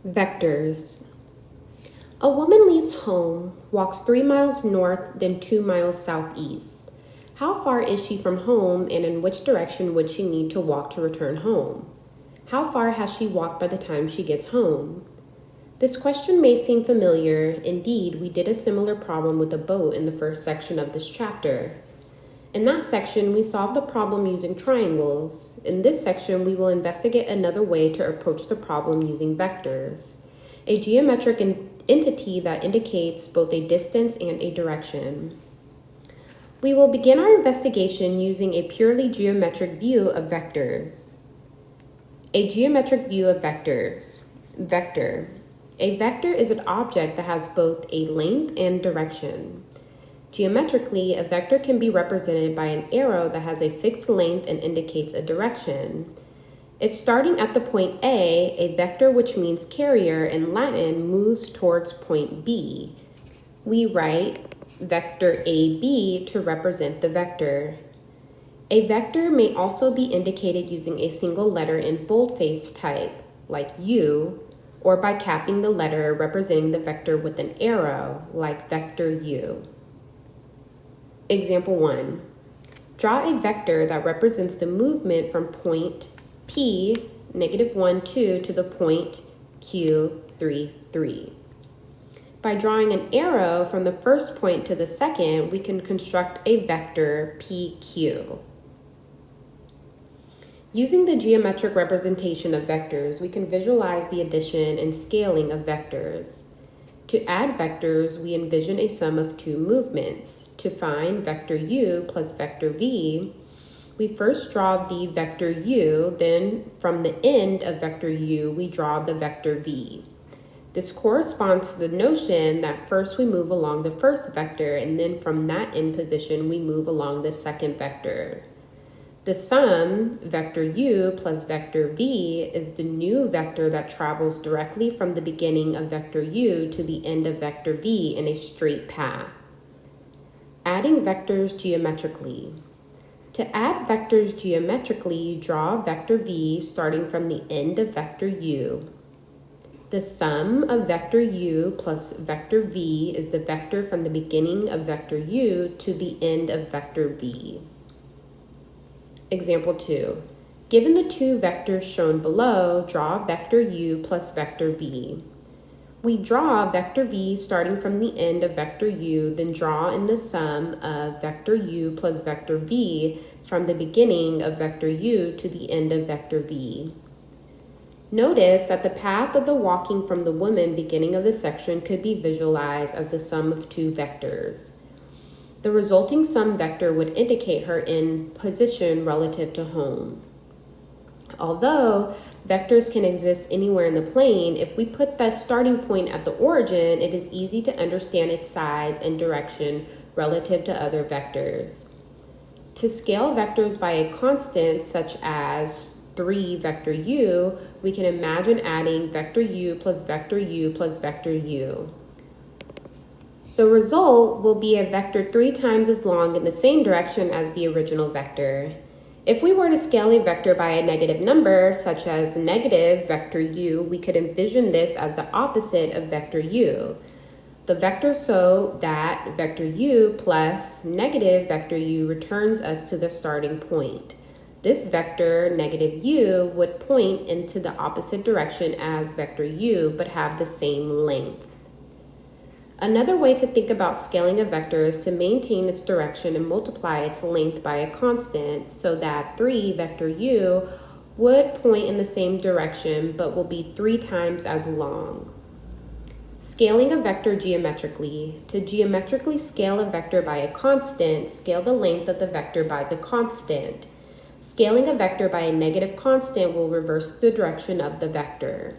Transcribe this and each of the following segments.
Vectors. A woman leaves home, walks 3 miles north, then 2 miles southeast. How far is she from home, and in which direction would she need to walk to return home? How far has she walked by the time she gets home? This question may seem familiar. Indeed, we did a similar problem with a boat in the first section of this chapter. In that section, we solved the problem using triangles. In this section, we will investigate another way to approach the problem using vectors, a geometric entity that indicates both a distance and a direction. We will begin our investigation using a purely geometric view of vectors. A geometric view of vectors. Vector. A vector is an object that has both a length and direction. Geometrically, a vector can be represented by an arrow that has a fixed length and indicates a direction. If starting at the point A, vector, which means carrier in Latin, moves towards point B, we write vector AB to represent the vector. A vector may also be indicated using a single letter in boldface type, like U, or by capping the letter representing the vector with an arrow, like vector U. Example 1. Draw a vector that represents the movement from point P, -1, 2, to the point Q, 3, 3. By drawing an arrow from the first point to the second, we can construct a vector PQ. Using the geometric representation of vectors, we can visualize the addition and scaling of vectors. To add vectors, we envision a sum of two movements. To find vector u plus vector v, we first draw the vector u, then from the end of vector u, we draw the vector v. This corresponds to the notion that first we move along the first vector, and then from that end position, we move along the second vector. The sum, vector u plus vector v, is the new vector that travels directly from the beginning of vector u to the end of vector v in a straight path. Adding vectors geometrically. To add vectors geometrically, draw vector v starting from the end of vector u. The sum of vector u plus vector v is the vector from the beginning of vector u to the end of vector v. Example 2. Given the two vectors shown below, draw vector u plus vector v. We draw vector v starting from the end of vector u, then draw in the sum of vector u plus vector v from the beginning of vector u to the end of vector v. Notice that the path of the walking from the woman beginning of the section could be visualized as the sum of two vectors. The resulting sum vector would indicate her in position relative to home. Although vectors can exist anywhere in the plane, if we put that starting point at the origin, it is easy to understand its size and direction relative to other vectors. To scale vectors by a constant such as 3 vector u, we can imagine adding vector u plus vector u plus vector u. The result will be a vector 3 times as long in the same direction as the original vector. If we were to scale a vector by a negative number, such as negative vector u, we could envision this as the opposite of vector u. The vector so that vector u plus negative vector u returns us to the starting point. This vector, negative u, would point into the opposite direction as vector u, but have the same length. Another way to think about scaling a vector is to maintain its direction and multiply its length by a constant so that 3 vector u would point in the same direction but will be 3 times as long. Scaling a vector geometrically. To geometrically scale a vector by a constant, scale the length of the vector by the constant. Scaling a vector by a negative constant will reverse the direction of the vector.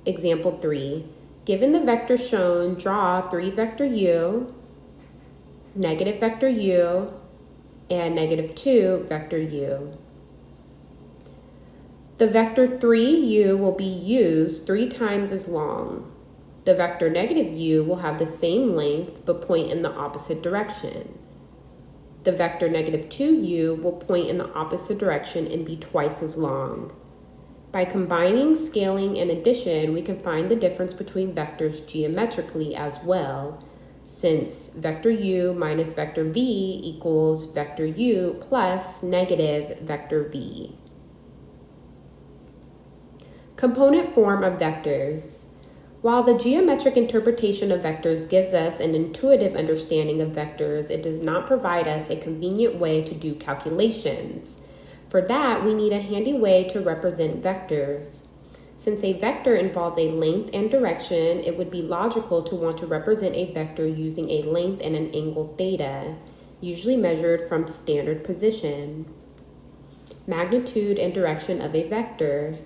Example 3. Given the vector shown, draw 3 vector u, negative vector u, and negative 2 vector u. The vector 3u will be used 3 times as long. The vector negative u will have the same length but point in the opposite direction. The vector negative 2u will point in the opposite direction and be twice as long. By combining, scaling, and addition, we can find the difference between vectors geometrically as well, since vector u minus vector v equals vector u plus negative vector v. Component form of vectors. While the geometric interpretation of vectors gives us an intuitive understanding of vectors, it does not provide us a convenient way to do calculations. For that, we need a handy way to represent vectors. Since a vector involves a length and direction, it would be logical to want to represent a vector using a length and an angle theta, usually measured from standard position. Magnitude and direction of a vector.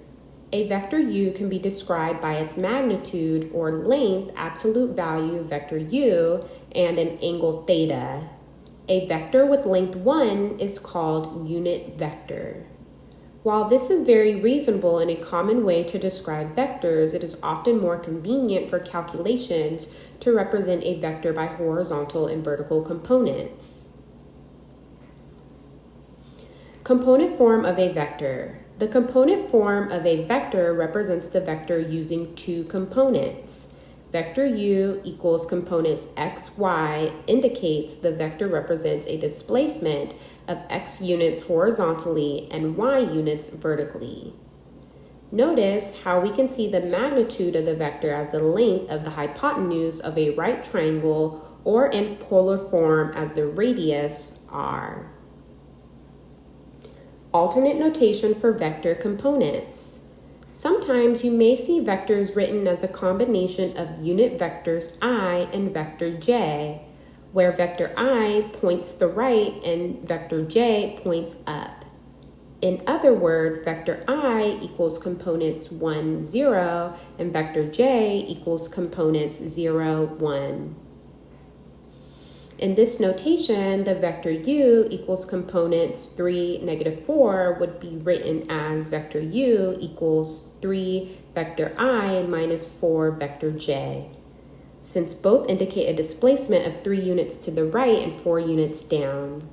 A vector u can be described by its magnitude or length absolute value vector u and an angle theta. A vector with length 1 is called unit vector. While this is very reasonable and a common way to describe vectors, it is often more convenient for calculations to represent a vector by horizontal and vertical components. Component form of a vector. The component form of a vector represents the vector using two components. Vector u equals components x, y indicates the vector represents a displacement of x units horizontally and y units vertically. Notice how we can see the magnitude of the vector as the length of the hypotenuse of a right triangle, or in polar form as the radius r. Alternate notation for vector components. Sometimes you may see vectors written as a combination of unit vectors I and vector j, where vector I points to the right and vector j points up. In other words, vector I equals components 1, 0, and vector j equals components 0, 1. In this notation, the vector u equals components 3, negative 4 would be written as vector u equals 3 vector I minus 4 vector j, since both indicate a displacement of 3 units to the right and 4 units down.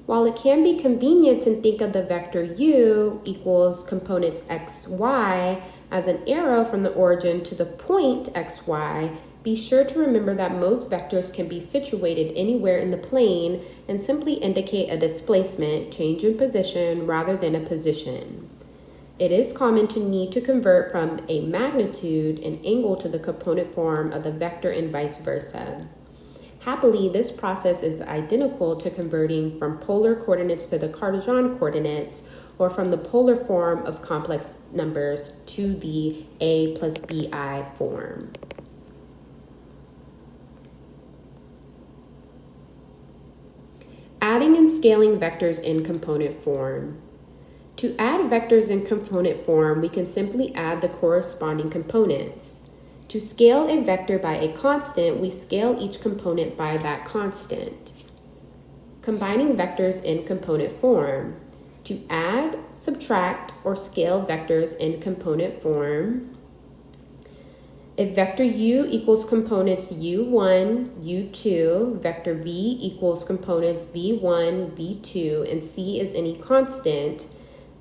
While it can be convenient to think of the vector u equals components x, y as an arrow from the origin to the point x, y, be sure to remember that most vectors can be situated anywhere in the plane and simply indicate a displacement, change in position, rather than a position. It is common to need to convert from a magnitude and angle to the component form of the vector and vice versa. Happily, this process is identical to converting from polar coordinates to the Cartesian coordinates, or from the polar form of complex numbers to the a plus bi form. Adding and scaling vectors in component form. To add vectors in component form, we can simply add the corresponding components. To scale a vector by a constant, we scale each component by that constant. Combining vectors in component form. To add, subtract, or scale vectors in component form, if vector u equals components u1, u2, vector v equals components v1, v2, and c is any constant,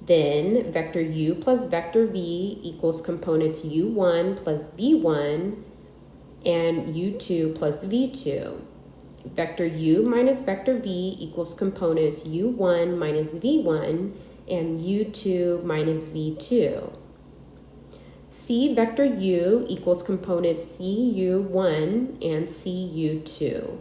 then vector u plus vector v equals components u1 plus v1 and u2 plus v2. Vector u minus vector v equals components u1 minus v1 and u2 minus v2. Vector u equals components cu1 and cu2.